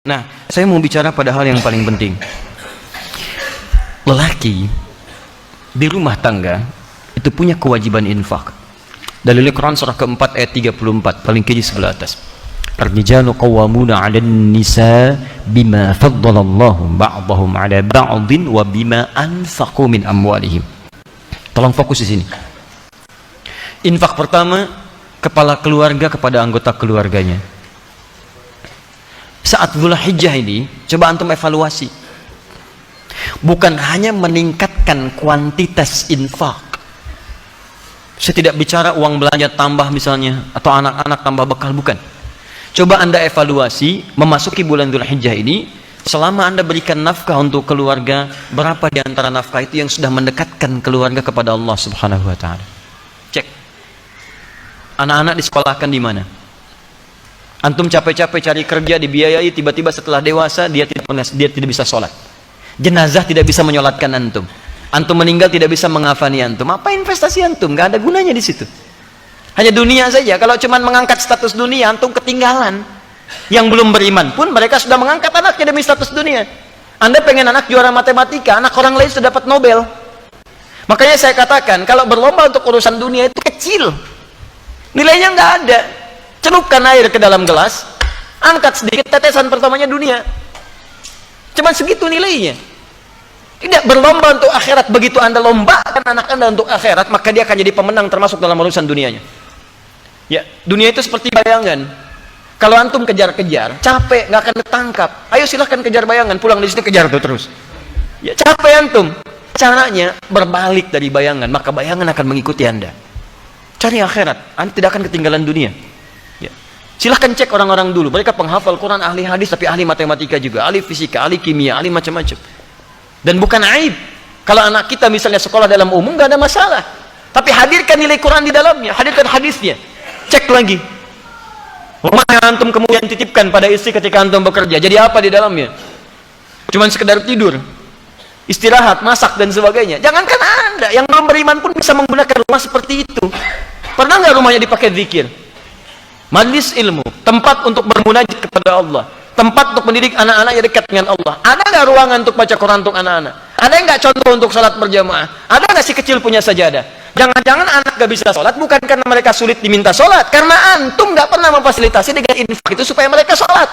Nah, saya mau bicara pada hal yang paling penting. Lelaki di rumah tangga itu punya kewajiban infak. Dalil Quran surah keempat ayat 34, paling kiri sebelah atas. Ar-rijalu qawwamuna 'alan nisa bima faddalallahu ba'dahum 'ala ba'din wa bima anfaqu min amwalihim. Tolong fokus di sini. Infak pertama, kepala keluarga kepada anggota keluarganya. Saat Dzulhijjah ini, coba antum evaluasi. Bukan hanya meningkatkan kuantitas infak. Saya tidak bicara uang belanja tambah misalnya, atau anak-anak tambah bekal, bukan. Coba Anda evaluasi, memasuki bulan Dzulhijjah ini, selama Anda berikan nafkah untuk keluarga, berapa di antara nafkah itu yang sudah mendekatkan keluarga kepada Allah Subhanahu wa Ta'ala? Cek. Anak-anak disekolahkan di mana? Antum capek-capek cari kerja, dibiayai, tiba-tiba setelah dewasa dia tidak bisa sholat. Jenazah tidak bisa menyolatkan antum. Antum meninggal tidak bisa mengafani antum. Apa investasi antum? Gak ada gunanya di situ. Hanya dunia saja. Kalau cuma mengangkat status dunia, antum ketinggalan. Yang belum beriman pun mereka sudah mengangkat anaknya demi status dunia. Anda pengen anak juara matematika, anak orang lain sudah dapat Nobel. Makanya saya katakan, kalau berlomba untuk urusan dunia itu kecil. Nilainya nggak ada. Celupkan air ke dalam gelas, angkat sedikit, tetesan pertamanya dunia. Cuman segitu nilainya. Tidak berlomba untuk akhirat. Begitu Anda lombakan anak Anda untuk akhirat, maka dia akan jadi pemenang termasuk dalam urusan dunianya. Ya, dunia itu seperti bayangan. Kalau antum kejar-kejar, capek, nggak akan ketangkap. Ayo silahkan kejar bayangan, pulang di sini kejar tuh terus. Ya, capek antum. Caranya berbalik dari bayangan, maka bayangan akan mengikuti Anda. Cari akhirat, Anda tidak akan ketinggalan dunia. Ya. Silahkan cek orang-orang dulu, mereka penghafal Quran, ahli hadis, tapi ahli matematika juga, ahli fisika, ahli kimia, ahli macam-macam. Dan bukan aib kalau anak kita misalnya sekolah dalam umum, nggak ada masalah. Tapi hadirkan nilai Quran di dalamnya, hadirkan hadisnya. Cek lagi. Rumah yang antum kemudian titipkan pada istri ketika antum bekerja, jadi apa di dalamnya? Cuman sekedar tidur, istirahat, masak dan sebagainya. Jangankan Anda yang belum beriman pun bisa menggunakan rumah seperti itu. Pernah nggak rumahnya dipakai zikir? Majlis ilmu, tempat untuk bermunajat kepada Allah, tempat untuk mendidik anak-anak yang dekat dengan Allah. Ada nggak ruangan untuk baca Quran untuk anak-anak? Ada nggak contoh untuk sholat berjamaah? Ada nggak si kecil punya sajadah? Jangan-jangan anak nggak bisa sholat bukan karena mereka sulit diminta sholat, karena antum nggak pernah memfasilitasi dengan infak itu supaya mereka sholat.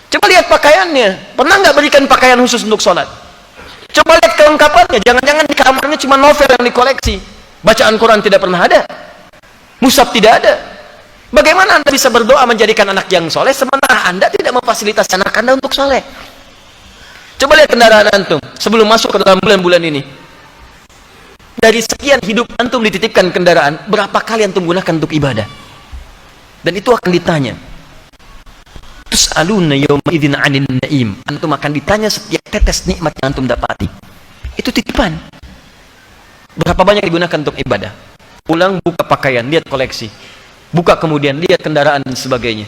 Coba lihat pakaiannya, pernah nggak berikan pakaian khusus untuk sholat? Coba lihat kelengkapannya, jangan-jangan di kamarnya cuma novel yang dikoleksi, bacaan Quran tidak pernah ada, mushaf tidak ada. Bagaimana Anda bisa berdoa menjadikan anak yang soleh sementara Anda tidak memfasilitasi anak Anda untuk soleh? Coba lihat kendaraan antum sebelum masuk ke dalam bulan-bulan ini. Dari sekian hidup antum dititipkan kendaraan, berapa kali antum gunakan untuk ibadah? Dan itu akan ditanya. Tus'aluna yawma idzin 'anil na'im. Antum akan ditanya setiap tetes nikmat yang antum dapati. Itu titipan. Berapa banyak digunakan untuk ibadah? Pulang buka pakaian, lihat koleksi. Buka kemudian lihat kendaraan dan sebagainya.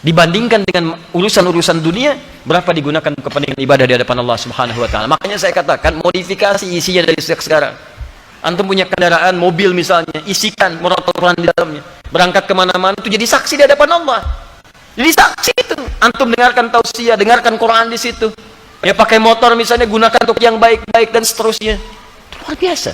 Dibandingkan dengan urusan-urusan dunia, berapa digunakan untuk kepentingan ibadah di hadapan Allah Subhanahu wa Ta'ala. Makanya saya katakan modifikasi isinya dari sejak sekarang. Antum punya kendaraan, mobil misalnya, isikan murat Quran di dalamnya. Berangkat kemana-mana itu jadi saksi di hadapan Allah. Jadi saksi itu. Antum dengarkan tausiah, dengarkan Quran di situ. Ya pakai motor misalnya, gunakan untuk yang baik-baik dan seterusnya. Itu luar biasa.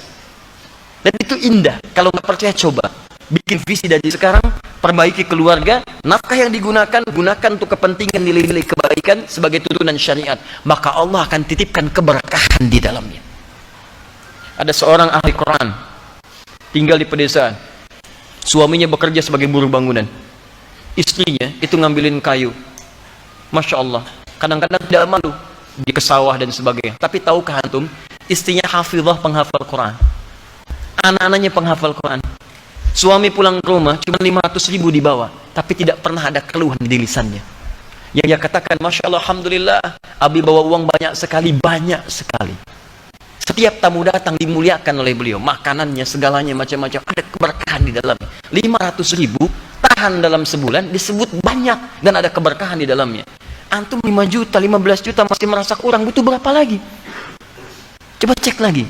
Dan itu indah. Kalau nggak percaya coba. Bikin visi dari sekarang, perbaiki keluarga, nafkah yang digunakan, gunakan untuk kepentingan nilai-nilai kebaikan sebagai tuntunan syariat. Maka Allah akan titipkan keberkahan di dalamnya. Ada seorang ahli Quran, tinggal di pedesaan. Suaminya bekerja sebagai buruh bangunan. Istrinya itu ngambilin kayu. Masya Allah, kadang-kadang tidak malu di kesawah dan sebagainya. Tapi tahukah antum, istrinya hafizah penghafal Quran. Anak-anaknya penghafal Quran. Suami pulang ke rumah cuma 500.000 dibawa, tapi tidak pernah ada keluhan di lisannya. Yang dia katakan, Masya Allah, Alhamdulillah, Abi bawa uang banyak sekali. Setiap tamu datang dimuliakan oleh beliau, makanannya, segalanya, macam-macam, ada keberkahan di dalamnya. 500.000 tahan dalam sebulan, disebut banyak, dan ada keberkahan di dalamnya. Antum 5 juta, 15 juta masih merasa kurang, butuh berapa lagi? Coba cek lagi.